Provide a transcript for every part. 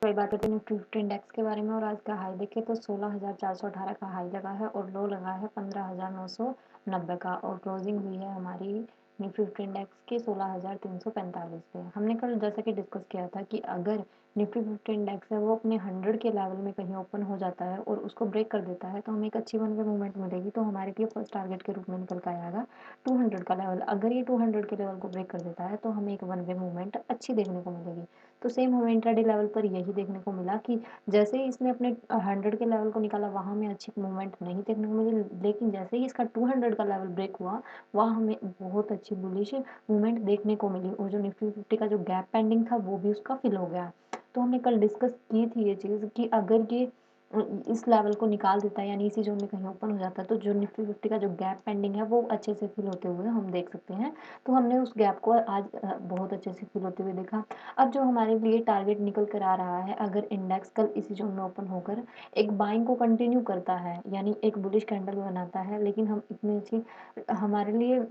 वही बात करते हैं निफ्टी 50 इंडेक्स के बारे में और आज का हाई देखें तो 16,418 का हाई लगा है और लो लगा है 15,990 का और क्लोजिंग हुई है हमारी निफ्टी 50 इंडेक्स के 16,345 पे। हमने कल जैसा कि डिस्कस किया था कि अगर निफ्टी 50 इंडेक्स है वो अपने 100 के लेवल में कहीं ओपन हो जाता है और उसको ब्रेक कर देता है तो हमें एक अच्छी वन वे मूवमेंट मिलेगी, तो हमारे लिए फर्स्ट टारगेट के रूप में निकल कर आएगा 200 का लेवल। अगर ये 200 के लेवल को ब्रेक कर देता है तो हमें एक वन वे मूवमेंट अच्छी देखने को मिलेगी। तो सेम हमें इंट्राडे लेवल पर यही देखने को मिला कि जैसे ही इसने अपने 100 के लेवल को निकाला वहाँ हमें अच्छी मूवमेंट नहीं देखने को मिली, लेकिन जैसे ही इसका 200 का लेवल ब्रेक हुआ वहाँ हमें बहुत अच्छी बुलिश मूवमेंट देखने को मिली और जो निफ्टी 50 का जो गैप पेंडिंग था वो भी उसका फिल हो गया। तो हमने कल डिस्कस की थी ये चीज़ कि अगर ये इस लेवल को निकाल देता है यानी इसी जोन में कहीं ओपन हो जाता है तो जो निफ्टी 50 का जो गैप पेंडिंग है वो अच्छे से फिल होते हुए हम देख सकते हैं। तो हमने उस गैप को आज बहुत अच्छे से फिल होते हुए देखा। अब जो हमारे लिए टारगेट निकल कर आ रहा है, अगर इंडेक्स कल इसी जोन में ओपन होकर एक बाइंग को कंटिन्यू करता है यानी एक बुलिश कैंडल बनाता है, लेकिन हम इतनी अच्छी हमारे लिए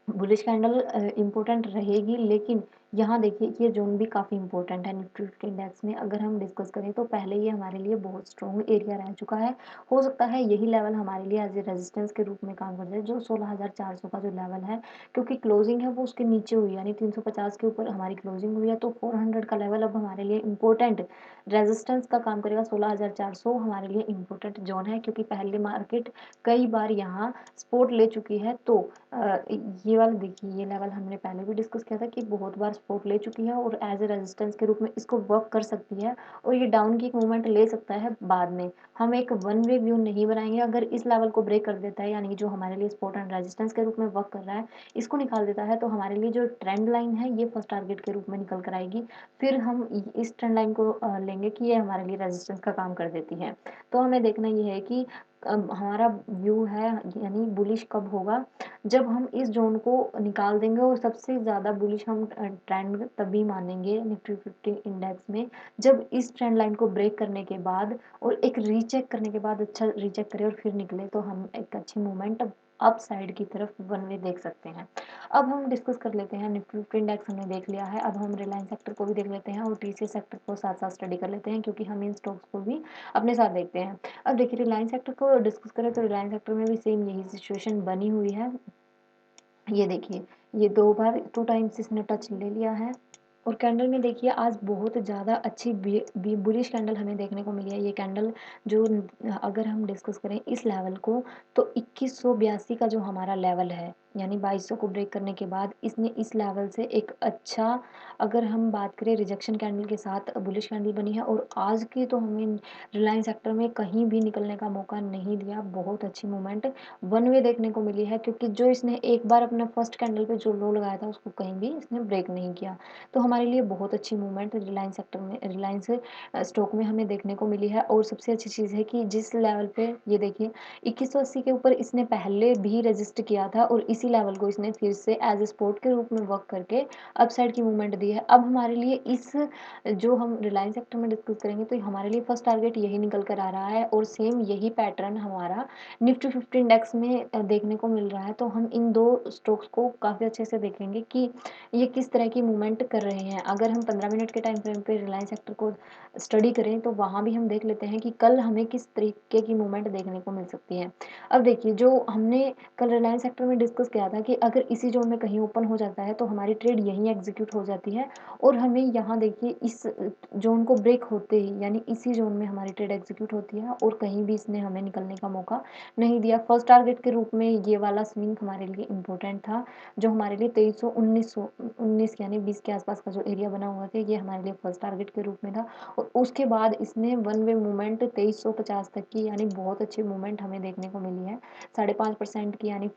बुलिश कैंडल इम्पोर्टेंट रहेगी, लेकिन यहाँ देखिए ये जोन भी काफ़ी इंपॉर्टेंट है निफ्टी 50 इंडेक्स में। अगर हम डिस्कस करें तो पहले ये हमारे लिए बहुत स्ट्रॉन्ग एरिया रह चुका है। हो सकता है यही लेवल हमारे लिए एज ए रेजिस्टेंस के रूप में काम कर जाए, जो 16,400 का जो लेवल है, क्योंकि क्लोजिंग है वो उसके नीचे हुई यानी 350 के ऊपर हमारी क्लोजिंग हुई है, तो 400 का लेवल अब हमारे लिए इंपॉर्टेंट रेजिस्टेंस का काम करेगा। 16,400 हमारे लिए इंपॉर्टेंट जोन है क्योंकि पहले मार्केट कई बार यहाँ सपोर्ट ले चुकी है। तो ये वाला देखिए ये लेवल हमने पहले भी डिस्कस किया था कि बहुत बार सपोर्ट ले चुकी है और एज ए रेजिस्टेंस के रूप में इसको वर्क कर सकती है और ये डाउन की एक मूवमेंट ले सकता है बाद में। हम एक वन वे व्यू नहीं बनाएंगे। अगर इस लेवल को ब्रेक कर देता है यानी जो हमारे लिए सपोर्ट एंड रेजिस्टेंस के रूप में वर्क कर रहा है, इसको निकाल देता है तो हमारे लिए जो ट्रेंड लाइन है ये फर्स्ट टारगेट के रूप में निकल कर आएगी। फिर हम इस ट्रेंड लाइन को लेंगे कि ये हमारे लिए रेजिस्टेंस का काम कर देती है। तो हमें देखना ये है कि हमारा व्यू है यानी बुलिश कब होगा, जब हम इस जोन को निकाल देंगे और सबसे ज़्यादा बुलिश हम ट्रेंड तभी मानेंगे निफ्टी 50 इंडेक्स में जब इस ट्रेंड लाइन को ब्रेक करने के बाद और एक रीचेक करने के बाद अच्छा रीचेक करें और फिर निकले, तो हम एक अच्छी मूवमेंट अप साइड की तरफ वन वे देख सकते हैं। अब हम डिस्कस कर लेते हैं निफ्टी 50 इंडेक्स हमने देख लिया है, अब हम रिलायंस सेक्टर को भी देख लेते हैं और टीसीएस सेक्टर को साथ साथ स्टडी कर लेते हैं क्योंकि हम इन स्टॉक्स को भी अपने साथ देखते हैं। अब देखिए रिलायंस सेक्टर को डिस्कस करें तो रिलायंस सेक्टर में भी सेम यही सिचुएशन बनी हुई है। ये देखिए ये 2 बार 2 टाइम्स इसने टच ले लिया है और कैंडल में देखिए आज बहुत ज़्यादा अच्छी बुलिश कैंडल हमें देखने को मिली है। ये कैंडल जो अगर हम डिस्कस करें इस लेवल को तो 2182 का जो हमारा लेवल है यानी 2200 को ब्रेक करने के बाद इसने इस लेवल से एक अच्छा, अगर हम बात करें रिजेक्शन कैंडल के साथ बुलिश कैंडल बनी है और आज की तो हमें रिलायंस सेक्टर में कहीं भी निकलने का मौका नहीं दिया। बहुत अच्छी मूवमेंट वन वे देखने को मिली है क्योंकि जो इसने एक बार अपना फर्स्ट कैंडल पे जो लो लगाया था उसको कहीं भी इसने ब्रेक नहीं किया। तो हमारे लिए बहुत अच्छी मूवमेंट रिलायंस सेक्टर में रिलायंस स्टॉक में हमें देखने को मिली है। और सबसे अच्छी चीज़ है कि जिस लेवल पे ये देखिए 2180 के ऊपर इसने पहले भी रजिस्ट किया था और इसी लेवल को इसने फिर से एज ए सपोर्ट के रूप में वर्क करके अपसाइड की मूवमेंट दी है। अब हमारे लिए इस जो हम रिलायंस सेक्टर में डिस्कस करेंगे तो हमारे लिए फर्स्ट टारगेट यही निकल कर आ रहा है और सेम यही पैटर्न हमारा निफ्टी 50 इंडेक्स में देखने को मिल रहा है। तो हम इन 2 स्टॉक्स को काफ़ी अच्छे से देखेंगे कि ये किस तरह की मूवमेंट कर रहे हैं। अगर हम 15 मिनट के टाइम फ्रेम पे रिलायंस सेक्टर को स्टडी करें तो वहाँ भी हम देख लेते हैं कि कल हमें किस तरीके की मूवमेंट देखने को मिल सकती है। अब देखिए जो हमने कल रिलायंस सेक्टर में डिस्कस किया था कि अगर इसी जोन में कहीं ओपन हो जाता है तो हमारी ट्रेड यहीं एग्जीक्यूट हो जाती है और हमें यहाँ देखिए इस जोन को ब्रेक होते ही यानी इसी जोन में हमारी ट्रेड एग्जीक्यूट होती है और कहीं भी इसने हमें निकलने का मौका नहीं दिया। फर्स्ट टारगेट के रूप में ये वाला स्विंग हमारे लिए इम्पोर्टेंट था, जो हमारे लिए 2300 19 यानी 20 के आसपास का जो एरिया बना हुआ था ये हमारे लिए फर्स्ट टारगेट के रूप में था। और उसके बाद इसने वन वे मूवमेंट 2350 तक की यानी बहुत अच्छी मूवमेंट हमें देखने को मिली है। 5.5% की यानी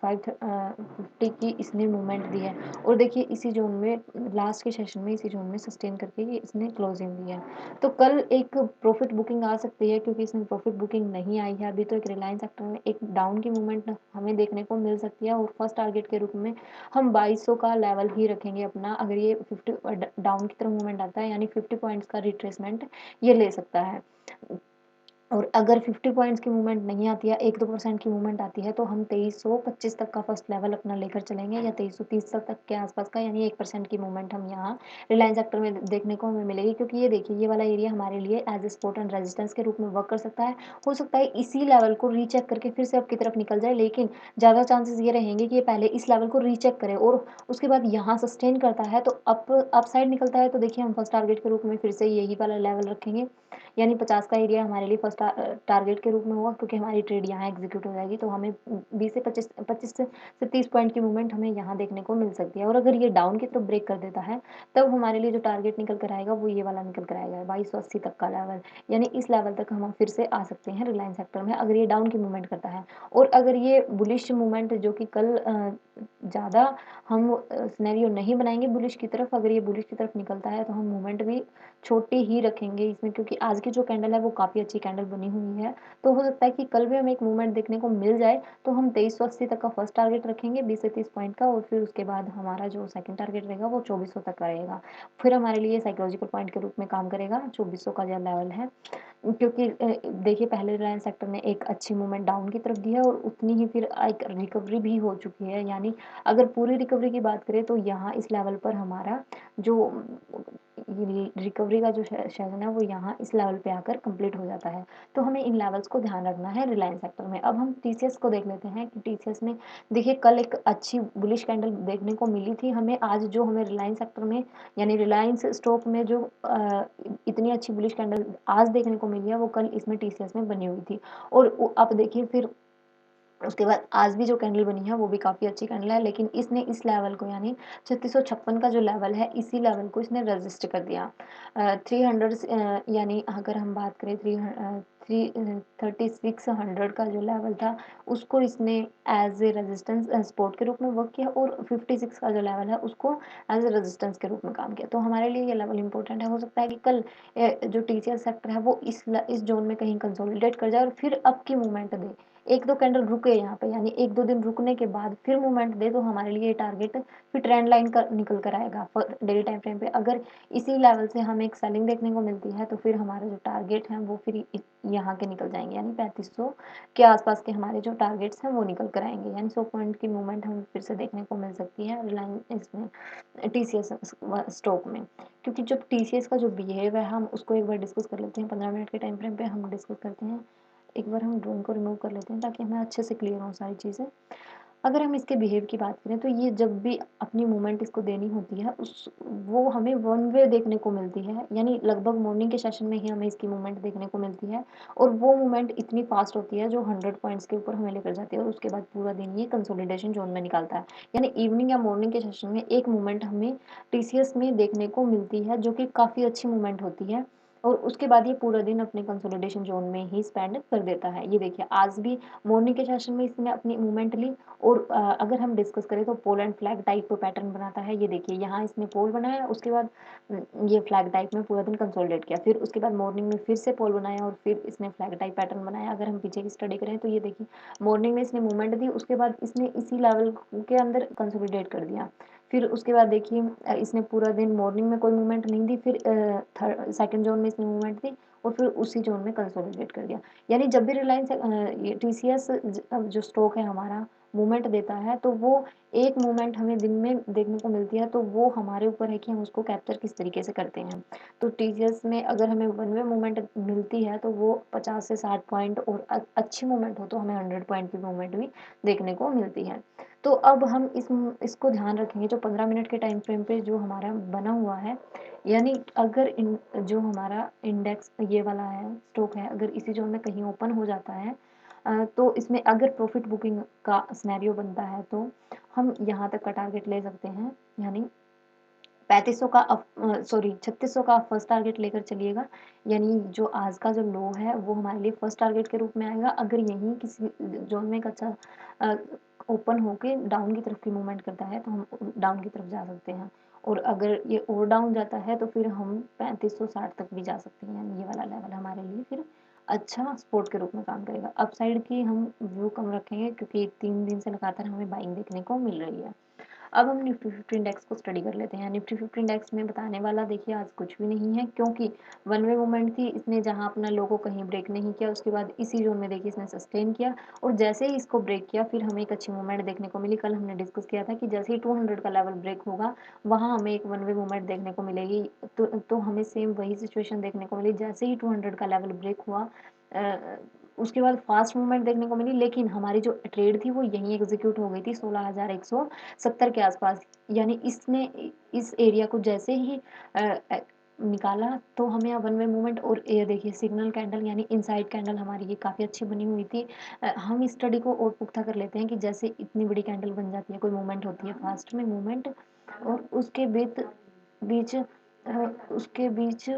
550 की इसने मूवमेंट दी है और देखिए इसी जोन में लास्ट के सेशन में इसी जोन में सस्टेन करके ये इसने क्लोजिंग दी है। तो कल एक प्रॉफिट बुकिंग आ सकती है क्योंकि इसमें प्रॉफिट बुकिंग नहीं आई है अभी, तो एक रिलायंस सेक्टर में एक डाउन की मूवमेंट हमें देखने को मिल सकती है और फर्स्ट टारगेट के रूप में हम 2200 का लेवल ही रखेंगे अपना। अगर ये 50 डाउन की तरफ मूवमेंट आता है यानी 50 पॉइंट्स का रिट्रेसमेंट ये ले सकता है। और अगर 50 पॉइंट्स की मूवमेंट नहीं आती है, 1-2% की मूवमेंट आती है, तो हम 2325 तक का फर्स्ट लेवल अपना लेकर चलेंगे या 2330 तक के आसपास का, यानी 1% की मूवमेंट हम यहाँ रिलायंस सेक्टर में देखने को हमें मिलेगी। क्योंकि ये देखिए, ये वाला एरिया हमारे लिए as a support and resistance के रूप में वर्क कर सकता है। हो सकता है इसी लेवल को रीचेक करके फिर से अप की तरफ निकल जाए, लेकिन ज़्यादा चांसेस ये रहेंगे कि ये पहले इस लेवल को रीचेक करे और उसके बाद यहाँ सस्टेन करता है, तो अप साइड निकलता है, तो देखिए हम फर्स्ट टारगेट के रूप में फिर से यही वाला लेवल रखेंगे, यानी 50 का एरिया हमारे लिए फर्स्ट टारगेट के रूप में होगा, क्योंकि हमारी ट्रेड यहाँ एग्जीक्यूट हो जाएगी। तो हमें 20 से 25 से 30 पॉइंट की मूवमेंट हमें यहाँ देखने को मिल सकती है। और अगर ये डाउन की तरफ ब्रेक कर देता है, तब हमारे लिए जो टारगेट निकल कर आएगा वो ये वाला निकल कर आएगा, 2280 तक का लेवल, यानी इस लेवल तक हम फिर से आ सकते हैं रिलायंस सेक्टर में, अगर ये डाउन की मूवमेंट करता है। और अगर ये बुलिश मूवमेंट, जो कि कल ज़्यादा हम सिनेरियो नहीं बनाएंगे बुलिश की तरफ, अगर ये बुलिश की तरफ निकलता है तो हम मूवमेंट भी छोटी ही रखेंगे इसमें, क्योंकि आज की जो कैंडल है वो काफ़ी अच्छी कैंडल बनी हुई है। तो हो सकता है कि कल भी हमें एक मूवमेंट देखने को मिल जाए, तो हम 2380 तक का फर्स्ट टारगेट रखेंगे, 20 से 30 पॉइंट का, और फिर उसके बाद हमारा जो सेकंड टारगेट रहेगा वो 2400 तक का रहेगा। फिर हमारे लिए साइकोलॉजिकल पॉइंट के रूप में काम करेगा 2400 का जो लेवल है, क्योंकि देखिए पहले रिलायंस सेक्टर ने एक अच्छी मूवमेंट डाउन की तरफ दी है और उतनी ही फिर एक रिकवरी भी हो चुकी है, यानी अगर पूरी रिकवरी की बात करें तो यहाँ इस लेवल पर हमारा जो रिकवरी का जो सेशन है वो यहाँ इस लेवल पे आकर कंप्लीट हो जाता है। तो हमें इन लेवल्स को ध्यान रखना है रिलायंस सेक्टर में। अब हम टीसीएस को देख लेते हैं कि टीसीएस में देखिए कल एक अच्छी बुलिश कैंडल देखने को मिली थी हमें, आज जो हमें रिलायंस सेक्टर में यानी रिलायंस स्टॉक में जो इतनी अच्छी बुलिश कैंडल आज देखने को मिली है, वो कल इसमें टीसीएस में बनी हुई थी। और अब देखिए फिर उसके बाद आज भी जो कैंडल बनी है वो भी काफ़ी अच्छी कैंडल है, लेकिन इसने इस लेवल को यानी 3656 का जो लेवल है, इसी लेवल को इसने रजिस्ट कर दिया। 300 यानी अगर हम बात करें 3600 का जो लेवल था, उसको इसने एज ए रेजिस्टेंस सपोर्ट के रूप में वर्क किया, और 56 का जो लेवल है उसको एज ए रेजिस्टेंस के रूप में काम किया। तो हमारे लिए ये लेवल इंपॉर्टेंट है। हो सकता है कि कल जो टीसीएस सेक्टर है वो इस जोन में कहीं कंसोलिडेट कर जाए और फिर अप की मूवमेंट दे, 1-2 कैंडल रुके यहाँ पे, यानी 1-2 दिन रुकने के बाद फिर मूवमेंट दे, तो हमारे लिए ये टारगेट फिर ट्रेंड लाइन का निकल कर आएगा डेली टाइम फ्रेम पे। अगर इसी लेवल से हमें एक सेलिंग देखने को मिलती है, तो फिर हमारे जो टारगेट हैं वो फिर यहाँ के निकल जाएंगे, यानी 3500 के आसपास के हमारे जो टारगेट्स हैं वो निकल कर आएंगे, यानी 100 पॉइंट की मूवमेंट हमें फिर से देखने को मिल सकती है रिलायंस इसमें टीसीएस स्टॉक में। क्योंकि जब टीसीएस का जो बिहेव है हम उसको एक बार डिस्कस कर लेते हैं, 15 मिनट के टाइम फ्रेम पे हम डिस्कस करते हैं। एक बार हम ड्राइंग को रिमूव कर लेते हैं ताकि हमें अच्छे से क्लियर हो सारी चीज़ें। अगर हम इसके बिहेव की बात करें, तो ये जब भी अपनी मूवमेंट इसको देनी होती है उस वो हमें वन वे देखने को मिलती है, यानी लगभग मॉर्निंग के सेशन में ही हमें इसकी मूवमेंट देखने को मिलती है, और वो मूवमेंट इतनी फास्ट होती है जो 100 पॉइंट्स के ऊपर हमें लेकर जाती है, और उसके बाद पूरा दिन ये कंसोलिडेशन जोन में निकालता है। यानी इवनिंग या मॉर्निंग के सेशन में एक मूवमेंट हमें टीसीएस में देखने को मिलती है, जो कि काफ़ी अच्छी मूवमेंट होती है, और उसके बाद ये पूरा दिन अपने कंसोलिडेशन जोन में ही स्पेंड कर देता है। ये देखिए आज भी मॉर्निंग के सेशन में इसने अपनी मूवमेंट ली, और अगर हम डिस्कस करें तो पोल एंड फ्लैग टाइप का पैटर्न बनाता है। ये देखिए यहाँ इसने पोल बनाया, उसके बाद ये फ्लैग टाइप में पूरा दिन कंसोलिडेट किया, फिर उसके बाद मॉर्निंग में फिर से पोल बनाया और फिर इसने फ्लैग टाइप पैटर्न बनाया। अगर हम पीछे की स्टडी करें तो ये देखिए मॉर्निंग में इसने मूवमेंट दी, उसके बाद इसने इसी लेवल के अंदर कंसोलिडेट कर दिया। फिर उसके बाद देखिए इसने पूरा दिन मॉर्निंग में कोई मूवमेंट नहीं दी, फिर सेकंड जोन में इसने मूवमेंट दी और फिर उसी जोन में कंसोलिडेट कर दिया। यानी जब भी रिलायंस ये टीसीएस जो स्टॉक है हमारा मूवमेंट देता है, तो वो एक मूवमेंट हमें दिन में देखने को मिलती है, तो वो हमारे ऊपर है कि हम उसको कैप्चर किस तरीके से करते हैं। तो टीसीएस में अगर हमें वन वे मूवमेंट मिलती है तो वो 50 से 60 पॉइंट, और अच्छी मूवमेंट हो तो हमें 100 पॉइंट की मूवमेंट भी देखने को मिलती है। तो अब हम इसको ध्यान रखेंगे, जो 15 मिनट के टाइम फ्रेम पे जो हमारा बना हुआ है, यानी अगर जो हमारा इंडेक्स ये वाला है स्टॉक है, अगर इसी जोन में कहीं ओपन हो जाता है, तो इसमें अगर प्रॉफिट बुकिंग का सिनेरियो बनता है तो हम यहाँ तक का टारगेट ले सकते हैं, यानी 3500 का 3600 का फर्स्ट टारगेट लेकर चलिएगा, यानी जो आज का जो लो है वो हमारे लिए फर्स्ट टारगेट के रूप में आएगा। अगर यहीं किसी जोन में एक अच्छा ओपन होके डाउन की तरफ की मूवमेंट करता है तो हम डाउन की तरफ जा सकते हैं, और अगर ये और डाउन जाता है तो फिर हम 3560 तक भी जा सकते हैं, यानी ये वाला लेवल हमारे लिए फिर अच्छा सपोर्ट के रूप में काम करेगा। अपसाइड की हम व्यू कम रखेंगे, क्योंकि 3 दिन से लगातार हमें बाइंग देखने को मिल रही है। अब हम निफ्टी 50 इंडेक्स को स्टडी कर लेते हैं। निफ्टी 50 इंडेक्स में बताने वाला देखिए आज कुछ भी नहीं है, क्योंकि वन वे मूवमेंट थी, इसने जहाँ अपना लो को कहीं ब्रेक नहीं किया, उसके बाद इसी जोन में देखिए इसने सस्टेन किया और जैसे ही इसको ब्रेक किया फिर हमें एक अच्छी मूवमेंट देखने को मिली। कल हमने डिस्कस किया था कि जैसे ही 200 का लेवल ब्रेक होगा वहाँ हमें एक वन वे मूवमेंट देखने को मिलेगी। तो हमें सेम वही सिचुएशन देखने को मिली, जैसे ही 200 का लेवल ब्रेक हुआ उसके बाद फास्ट मूवमेंट देखने को मिली, लेकिन हमारी जो ट्रेड थी वो यहीं एग्जीक्यूट हो गई थी 16,170 के आसपास। यानी इसने इस एरिया को जैसे ही निकाला तो हमें यहाँ वन वे मूवमेंट और ये देखिए सिग्नल कैंडल यानी इनसाइड कैंडल हमारी ये काफ़ी अच्छी बनी हुई थी। हम इस स्टडी को और पुख्ता कर लेते हैं कि जैसे इतनी बड़ी कैंडल बन जाती है, कोई मूवमेंट होती है फास्ट में मूवमेंट और बीच उसके बीच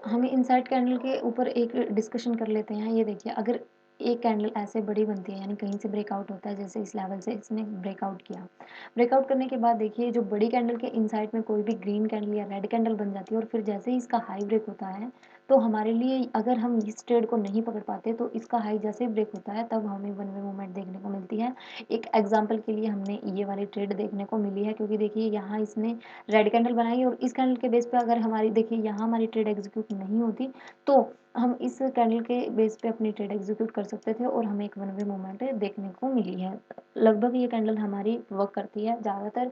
हमें इनसाइड कैंडल के ऊपर एक डिस्कशन कर लेते हैं। ये देखिए अगर एक कैंडल ऐसे बड़ी बनती है यानी कहीं से ब्रेकआउट होता है, जैसे इस लेवल से इसने ब्रेकआउट किया, ब्रेकआउट करने के बाद देखिए जो बड़ी कैंडल के इनसाइड में कोई भी ग्रीन कैंडल या रेड कैंडल बन जाती है और फिर जैसे ही इसका हाई ब्रेक होता है तो हमारे लिए अगर हम इस ट्रेड को नहीं पकड़ पाते तो इसका हाई जैसे ही ब्रेक होता है तब हमें वन वे मूवमेंट देखने को मिलती है। एक एग्जाम्पल के लिए हमने ये वाली ट्रेड देखने को मिली है, क्योंकि देखिए यहाँ इसने रेड कैंडल बनाई और इस कैंडल के बेस पे अगर हमारी देखिए यहाँ हमारी ट्रेड एग्जीक्यूट नहीं होती तो हम इस कैंडल के बेस पे अपनी ट्रेड एग्जीक्यूट कर सकते थे और हमें एक वन वे मूवमेंट देखने को मिली है। लगभग ये कैंडल हमारी वर्क करती है, ज़्यादातर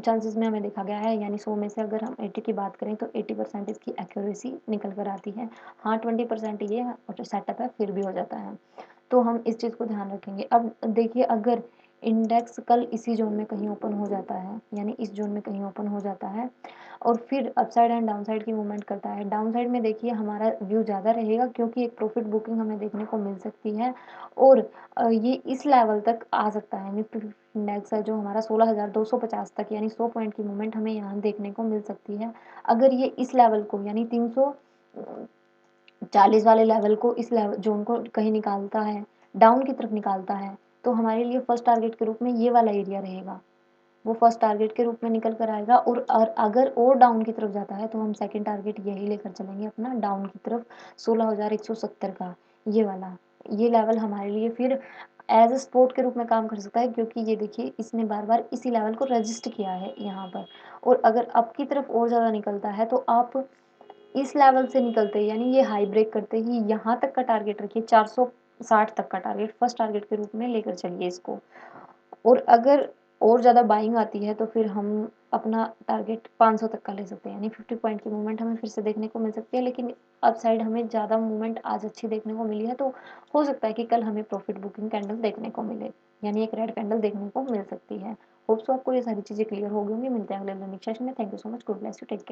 चांसेस में हमें देखा गया है, यानी 100 में से अगर हम 80 की बात करें तो 80% इसकी एक्यूरेसी निकल कर आती है। हाँ 20% ये जो सेटअप है फिर भी हो जाता है, तो हम इस चीज़ को ध्यान रखेंगे। अब देखिए अगर इंडेक्स कल इसी जोन में कहीं ओपन हो जाता है, यानी इस जोन में कहीं ओपन हो जाता है और फिर अपसाइड एंड डाउनसाइड की मूवमेंट करता है, डाउनसाइड में देखिए हमारा व्यू ज़्यादा रहेगा क्योंकि एक प्रॉफिट बुकिंग हमें देखने को मिल सकती है और ये इस लेवल तक आ सकता है। निफ्टी इंडेक्स है जो हमारा 16,250 तक यानी 100 पॉइंट की मूवमेंट हमें यहाँ देखने को मिल सकती है। अगर ये इस लेवल को यानी 340 वाले लेवल को, इस लेवल जोन को कहीं निकालता है, डाउन की तरफ निकालता है, तो हमारे लिए फर्स्ट टारगेट के रूप में ये वाला एरिया रहेगा, वो फर्स्ट टारगेट के रूप में निकल कर आएगा। और अगर और डाउन की तरफ जाता है तो हम सेकंड टारगेट यही लेकर चलेंगे अपना डाउन की तरफ 16,170 का, ये वाला, ये लेवल हमारे लिए फिर एज अ सपोर्ट के रूप में काम कर सकता है, क्योंकि ये देखिए इसने बार बार इसी लेवल को रजिस्ट किया है यहाँ पर। और अगर अप की तरफ और ज़्यादा निकलता है तो आप इस लेवल से निकलते यानी ये हाई ब्रेक करते ही यहाँ तक का टारगेट रखिए, 460 तक का टारगेट फर्स्ट टारगेट के रूप में लेकर चलिए इसको। और अगर और ज़्यादा बाइंग आती है तो फिर हम अपना टारगेट 500 तक का ले सकते हैं, यानी 50 पॉइंट की मूवमेंट हमें फिर से देखने को मिल सकती है। लेकिन अप साइड हमें ज़्यादा मूवमेंट आज अच्छी देखने को मिली है, तो हो सकता है कि कल हमें प्रॉफिट बुकिंग कैंडल देखने को मिले, यानी एक रेड कैंडल देखने को मिल सकती है। होप सो आपको ये सारी चीज़ें क्लियर हो गई होंगी। मिलते हैं अगले लर्निंग सेशन में। Thank you so much. God bless you. Take care.